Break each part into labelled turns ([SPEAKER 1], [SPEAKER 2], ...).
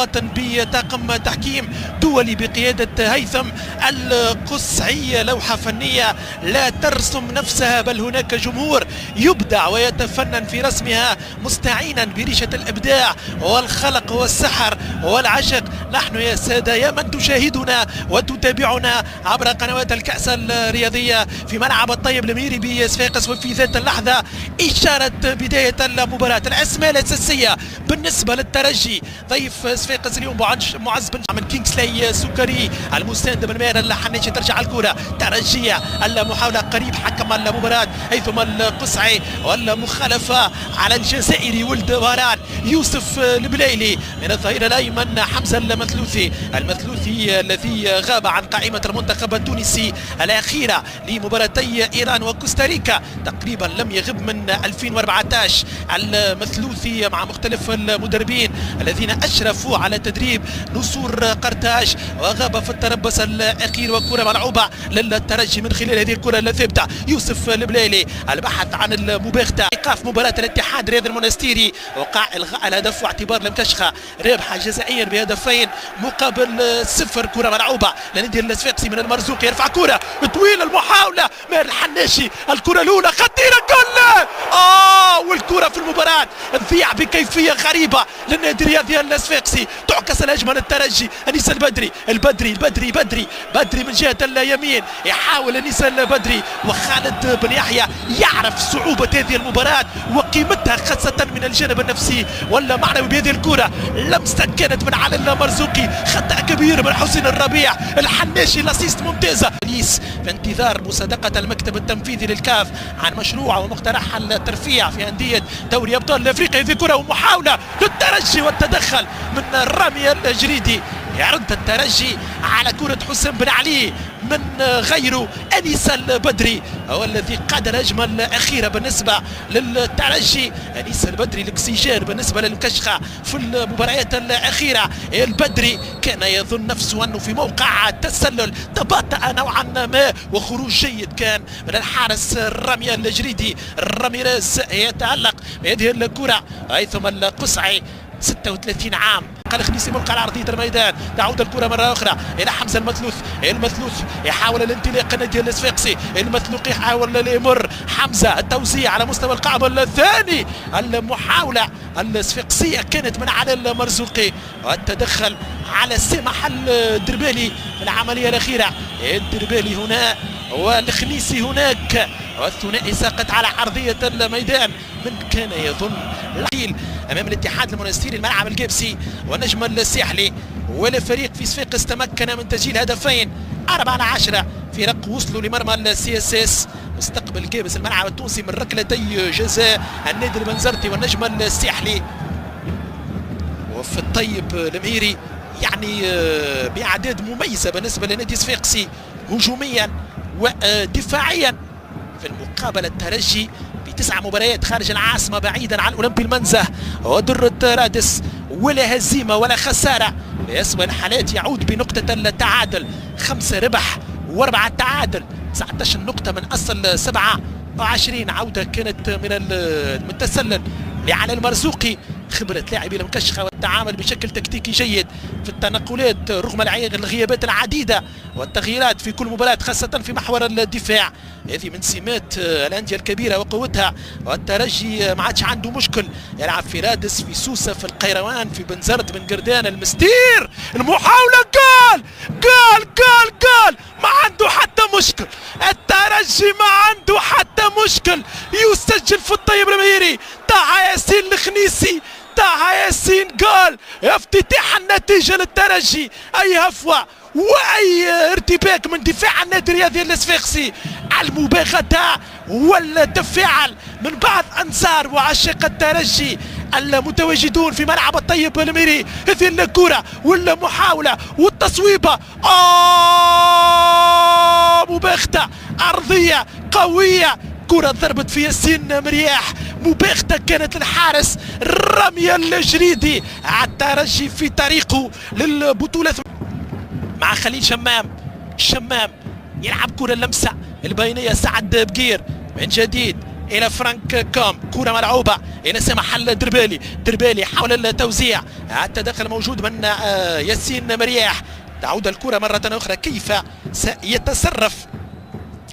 [SPEAKER 1] بطاقم تحكيم دولي بقيادة هيثم القصعي. لوحة فنية لا ترسم نفسها، بل هناك جمهور يبدع ويتفنن في رسمها مستعينا بريشة الإبداع والخلق والسحر والعشق. نحن يا سادة يا من تشاهدنا وتتابعنا عبر قنوات الكأس الرياضية في ملعب الطيب الميري بصفاقس، وفي ذات اللحظة إشارة بداية المباراة. الأسماء الأساسية بالنسبة للترجي ضيف صفاقس اليوم معز بن من كينغسلي سكري، المستند من ماهر الحناشي. ترجع الكرة ترجية، المحاولة قريب حكم المباراة هيثم القصعي، والمخالفة على الجزائري ولد باران يوسف البلايلي من الظهير الأيمن. حمزة المثلوثي الذي غاب عن قائمة المنتخب التونسي الأخيرة لمباراتي إيران وكوستاريكا، تقريبا لم يغب من 2014. المثلوثي مع مختلف المدربين الذين أشرفوا على تدريب نسور قرطاج، وغاب في التربص الأخير. وكرة ملعوبة للترجي من خلال هذه الكرة الثابتة. يوسف البلايلي البحث عن المباغتة، إيقاف مباراة الاتحاد رياض المنستيري، وقع إلغاء الهدف واعتبار المكشخة رابحة جزائيا بهدفين مقابل 0. كرة ملعوبة لنادي الصفاقسي من المرزوق، يرفع كرة طويلة، المحاولة ماهر الحناشي، الكرة الأولى خطيرة، جول! والكرة في المباراة تضيع بكيفية غريبة للنادي الرياضي الصفاقسي. تعكس الهجمة للترجي. أنيس البدري من جهة اليمين، يحاول أنيس البدري، وخالد بن يحيى يعرف صعوبة هذه المباراة وقيمتها خاصة من الجانب النفسي ولا معنوي بهذه الكرة. لمسة كانت من علي المرزوقي، خطأ كبير من حسين الربيع. الحناشي لاسيست ممتازة. في انتظار مصادقة المكتب التنفيذي للكاف عن مشروع ومقترح الترفيع في أندية دوري أبطال أفريقيا. هذه كرة ومحاولة للترجي والتدخل من رامي الجريدي. يعرض الترجي على كرة حسام بن علي من غيره. أنيس البدري هو الذي قاد الهجمة الأخيرة بالنسبة للترجي. أنيس البدري الأكسجين بالنسبة للمكشخة في المباريات الأخيرة. البدري كان يظن نفسه أنه في موقع التسلل، تباطأ نوعا ما، وخروج جيد كان من الحارس رامي الجريدي. راميريز يتألق بهذه الكرة. هيثم القصعي 36 عام، قال خميسي ملقى على ارضيه الميدان. تعود الكره مره اخرى الى حمزه المثلوث يحاول الانطلاق النادي الصفاقسي. المثلوث يحاول الامر. حمزه التوزيع على مستوى القائم الثاني. المحاوله الصفاقسيه كانت من علي المرزوقي، والتدخل على سمح الدربالي في العمليه الاخيره. الدربالي هنا والخنيسي هناك، والثنائي ساقط على ارضيه الميدان. من كان يظن الحيل امام الاتحاد المنستيري الملعب القابسي والنجم الساحلي، ولا فريق في صفاقس تمكن من تسجيل هدفين. 4-10 فرق وصلوا لمرمى السي اس اس. مستقبل قابس الملعب التونسي من ركلتي جزاء النادي المنزرتي والنجم الساحلي. وفي الطيب الميري يعني باعداد مميزه بالنسبه لنادي صفاقسي هجوميا ودفاعيا. في المقابله الترجي ب9 مباريات خارج العاصمه بعيدا عن اولمبي المنزه ودره رادس، ولا هزيمه ولا خساره. بأسوأ الحالات يعود بنقطه التعادل، 5 ربح و4 تعادل، 19 نقطه من اصل 27. عوده كانت من التسلل لعلي المرزوقي. خبرة لاعبي المكشخة والتعامل بشكل تكتيكي جيد في التنقلات رغم الغيابات العديدة والتغييرات في كل مباراة، خاصة في محور الدفاع. هذه من سمات الأندية الكبيرة وقوتها. والترجي ما عادش عنده مشكل، يلعب في رادس، في سوسة، في القيروان، في بنزرت، بن قردان، المستير. المحاولة جول ما عنده حتى مشكل. الترجي ما عنده حتى مشكل، يسجل في الطيب الميري. طه ياسين الخنيسي، طه ياسين جول. افتتاح النتيجة للترجي. أي هفوة واي ارتباك من دفاع النادي الرياضي الصفاقسي. المباغتة والتفاعل من بعض انصار وعشاق الترجي المتواجدون في ملعب الطيب الميري. هذه الكرة والمحاولة والتصويبة، مباغتة أرضية قوية. كرة ضربت في ياسين مرياح، مباغتة كانت للحارس رامي الجريدي. الترجي في طريقه للبطولة مع خليل شمام يلعب كرة اللمسة البينية. سعد بقير من جديد الى فرانك كوم، كره ملعوبه الى سامح الدربالي، دربالي حول التوزيع، التدخل موجود من ياسين مرياح. تعود الكره مره اخرى، كيف سيتصرف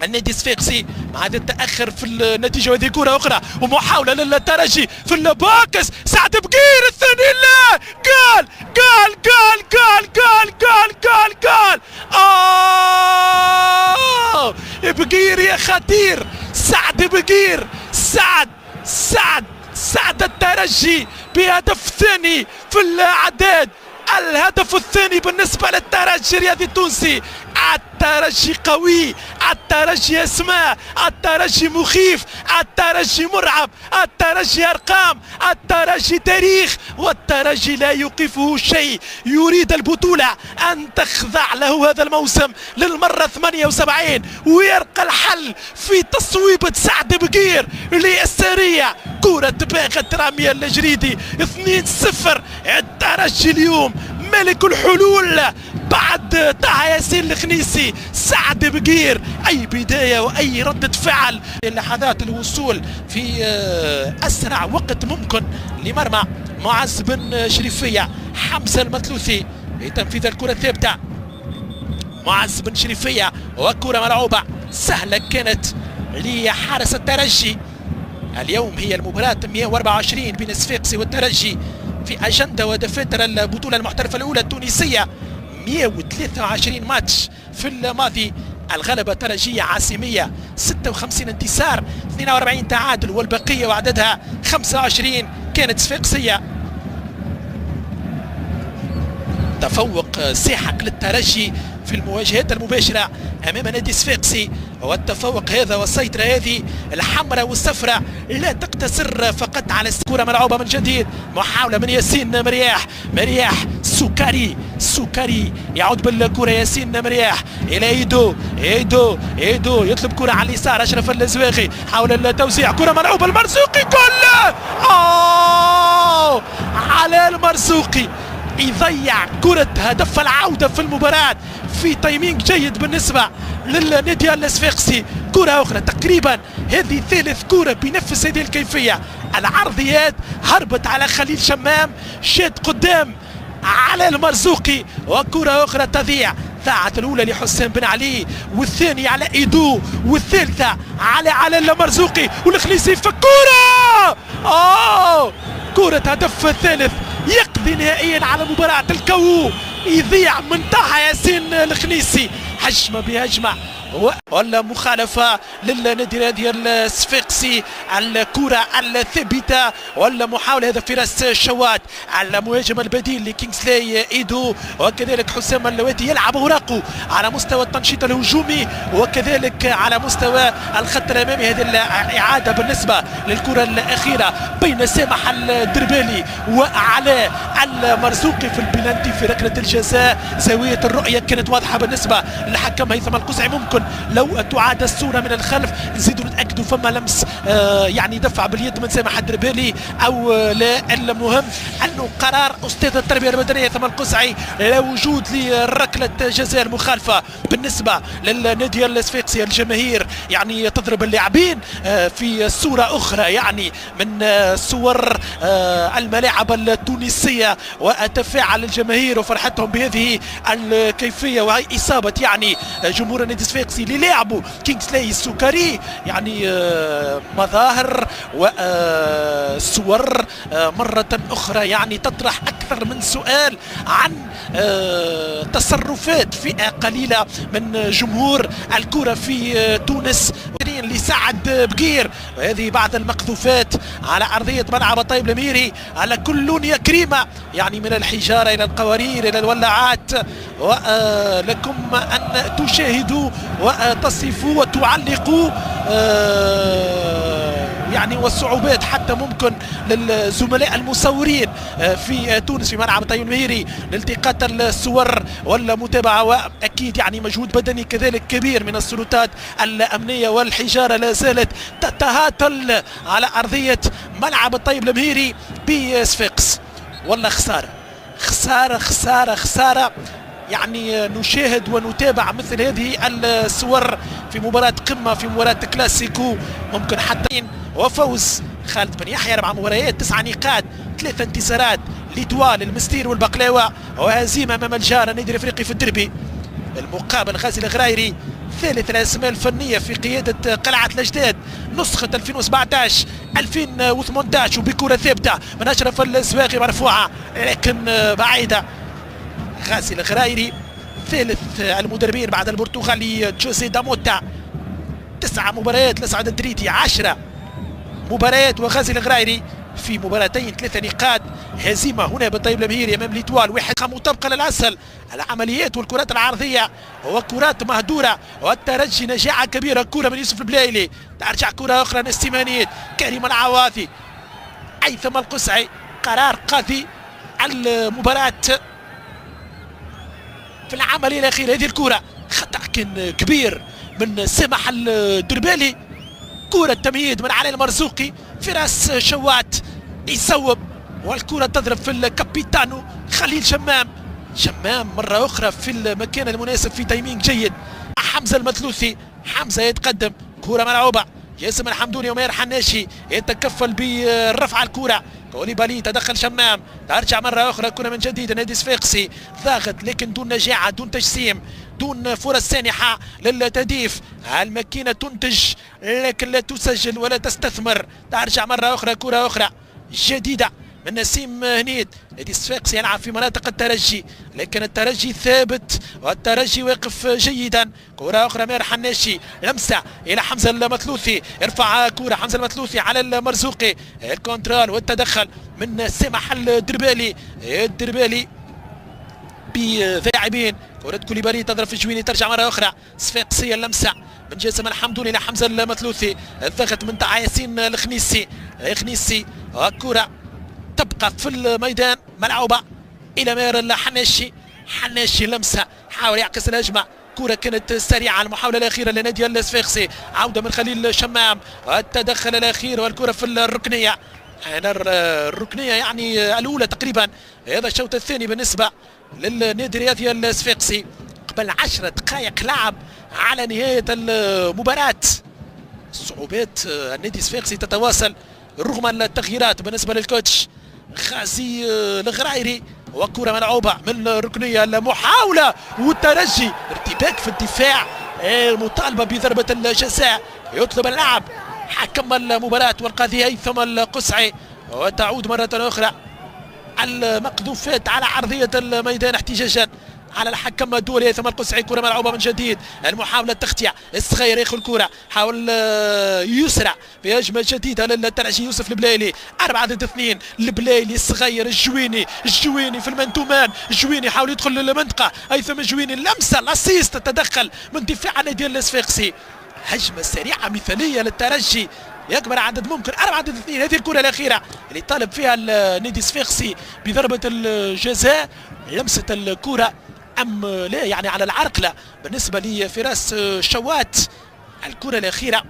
[SPEAKER 1] النادي الصفاقسي مع هذا التاخر في النتيجه؟ وهذه كره اخرى ومحاوله للترجي في الباكس، سعد بقير الثاني، لا جول جول جول جول جول جول جول جول. بقير يا خطير، سعد بقير، سعد الترجي بهدف ثاني في الاعداد، الهدف الثاني بالنسبة للترجي الرياضي التونسي. الترجي قوي، الترجي اسماء، الترجي مخيف، الترجي مرعب، الترجي ارقام، الترجي تاريخ، والترجي لا يوقفه شيء. يريد البطولة ان تخضع له هذا الموسم للمرة 78، ويلقى الحل في تصويبة سعد بقير للسريع. كرة باغت رامي الجريدي، 2-0. الترجي اليوم ملك الحلول بعد طه ياسين الخنيسي. سعد بقير، اي بدايه واي رده فعل. لحظات الوصول في اسرع وقت ممكن لمرمى معز بن شريفيه. حمزه المثلوثي لتنفيذ الكره الثابته، معز بن شريفيه، وكره ملعوبه سهله كانت لحارس الترجي. اليوم هي المباراة 124 بين الصفاقسي والترجي في أجندة ودفاتر البطولة المحترفة الأولى التونسية. 123 ماتش في الماضي، الغلبة ترجية عاصمية، 56 انتصار، 42 تعادل، والبقية وعددها 25 كانت صفاقسية. تفوق ساحق للترجي في المواجهات المباشرة أمام نادي صفاقسي، والتفوق هذا والسيطرة هذه الحمراء والصفراء لا تقتصر فقط على كرة ملعوبة من جديد. محاولة من ياسين مرياح سكري يعود بالكرة، ياسين مرياح إلى إيدو يطلب كرة على اليسار، أشرف الزواغي حاول التوزيع، كرة ملعوبة المرزوقي، جول! على المرزوقي يضيع كرة هدف العودة في المباراة في تايمينج جيد بالنسبة للنادي الصفاقسي. كرة أخرى تقريبا هذه ثالث كرة بنفس هذه الكيفية، العرضيات هربت على خليل شمام، شاد قدام على المرزوقي، وكرة أخرى تضيع. ضاعت الأولى لحسام بن علي، والثانية على إيدو، والثالثة على المرزوقي، والخليسي في كرة كرة هدف الثالث يقضي نهائيا على مباراة الكو، يضيع من طه ياسين الخنيسي. هجمة بهجمة ولا مخالفة للنادي الرياضي الصفاقسي، الكرة الثابتة ولا محاولة، هذا فراس شوات، المهاجم البديل لكينغسلي إيدو، وكذلك حسام اللواتي يلعب اوراقه على مستوى التنشيط الهجومي وكذلك على مستوى الخط الأمامي. هذه الإعادة بالنسبة للكرة الأخيرة بين سامح الدربالي وعلى المرزوقي في البلانتي في ركلة الجزاء. زاوية الرؤية كانت واضحة بالنسبة للحكم هيثم القزعي. ممكن لو تعاد الصورة من الخلف نزيدوا نتأكدوا فما لمس يعني دفع باليد من سامح الدربالي أو لا. المهم أنه قرار أستاذ التربية البدنية هيثم القزعي لا وجود لركلة جزاء المخالفة بالنسبة للنادي الصفاقسي. الجماهير يعني تضرب اللاعبين في صورة أخرى يعني من صور الملاعب التونسية، وتفاعل الجماهير وفرحتهم بهذه الكيفية، وهي إصابة يعني جمهور النادي الصفاقسي اللي لعبوا كينغسلي السكري. يعني مظاهر وصور مرة أخرى يعني تطرح أكثر من سؤال عن تصرفات فئة قليلة من جمهور الكرة في تونس لسعد بقير. وهذه بعض المقذوفات على أرضية ملعب طيب الميري على كل لون يا كريمة، يعني من الحجارة إلى القوارير إلى الولاعات، ولكم أن تشاهدوا وتصفوا وتعلقوا يعني، والصعوبات حتى ممكن للزملاء المصورين في تونس في ملعب طيب المهيري لالتقاط الصور والمتابعة، وأكيد يعني مجهود بدني كذلك كبير من السلطات الأمنية، والحجارة لا زالت تتهاتل على أرضية ملعب طيب المهيري بصفاقس. والله خسارة خسارة خسارة خسارة، يعني نشاهد ونتابع مثل هذه الصور في مباراة قمة، في مباراة كلاسيكو ممكن حتى. وفوز خالد بن يحيى 4 مباريات 9 نقاط 3 انتصارات ليتوال المستير والبقلاوة، وهزيمة امام الجار النادي الافريقي في الدربي. المقابل غازي الغرايري ثالث الاسماء الفنيه في قياده قلعه الاجداد نسخه 2017 2018 وبكره ثابته من اشرف الزواغي مرفوعه لكن بعيده. غازي الغرايري ثالث المدربين بعد البرتغالي جوزي داموتا، 9 مباريات لسعد الدريدي 10 مباريات، وغازي الغرايري في مباراتين 3 نقاط. هزيمه هنا بالطيب الامهيري امام ليتوال، واحد مطابقه للعسل. العمليات والكرات العرضيه وكرات مهدوره، والترجي نجاعه كبيره. كره من يوسف البلايلي، ترجع كره اخرى نستيمانيت، كريم العواثي، هيثم القسعي. قرار قاضي المباراه في العمليه الاخيره. هذه الكره خطا كان كبير من سمح الدربالي، كره تمهيد من علي المرزوقي في راس شوات يصوب، والكره تضرب في الكابيتانو خليل شمام. شمام مرة أخرى في المكان المناسب في تايمينج جيد. حمزة المثلوثي، حمزة يتقدم، كرة ملعوبة، جاسم الحمدوني وماهر حناشي يتكفل بالرفع الكرة. كوليبالي تدخل شمام، ترجع مرة أخرى كرة من جديد نادي صفاقسي، ضاغط لكن دون نجاعة، دون تجسيم، دون فرص سانحة للتهديف. الماكينة تنتج لكن لا تسجل ولا تستثمر. ترجع مرة أخرى كرة أخرى جديدة من نسيم هنيد. نادي صفاقسي يلعب في مناطق الترجي لكن الترجي ثابت والترجي واقف جيدا. كرة أخرى ماهر حناشي، لمسة إلى حمزة المثلوثي، يرفع كرة حمزة المثلوثي على المرزوقي، الكونترول والتدخل من سمح الدربالي بلاعبين. كرة كوليبالي تضرب في جويني، ترجع مرة أخرى صفاقسية، اللمسة من جاسم الحمدوني إلى حمزة المثلوثي، الضغط من تاع ياسين الخنيسي، الكرة تبقى في الميدان ملعوبة إلى ماهر الحناشي. حناشي لمسة، حاول يعكس الهجمة، كرة كانت سريعة. المحاولة الأخيرة لنادي الصفاقسي، عودة من خليل شمام، التدخل الأخير والكرة في الركنية. الركنية يعني الأولى تقريبا هذا الشوط الثاني بالنسبة للنادي الرياضي الصفاقسي قبل 10 دقائق لعب على نهاية المباراة. صعوبات النادي الصفاقسي تتواصل رغم التغييرات بالنسبة للكوتش غازي الغرايري، وكرة ملعوبة من الركنية، المحاولة والترجي ارتباك في الدفاع، المطالبة بضربة الجزاء، يطلب اللعب حكم المباراة والقاضي هيثم القسعي. وتعود مرة أخرى المقذوفات على عرضية الميدان احتجاجا على الحكم الدولي هيثم القسعي. كرة ملعوبة من جديد، المحاولة التغطية، الصغير ياخذ الكرة، حاول يسرع بهجمة جديدة للترجي. يوسف البلايلي 4 ضد 2، البلايلي الصغير، الجويني في المنتومان، الجويني حاول يدخل للمنطقة، هيثم الجويني اللمسة، الاسيست، التدخل من دفاع النادي الصفاقسي. هجمة سريعة مثالية للترجي، يكبر عدد ممكن 4 ضد 2. هذه الكرة الأخيرة اللي طالب فيها النادي الصفاقسي بضربة الجزاء، لمسة الكرة لا يعني على العرقلة بالنسبة لفراس شوات. الكرة الأخيرة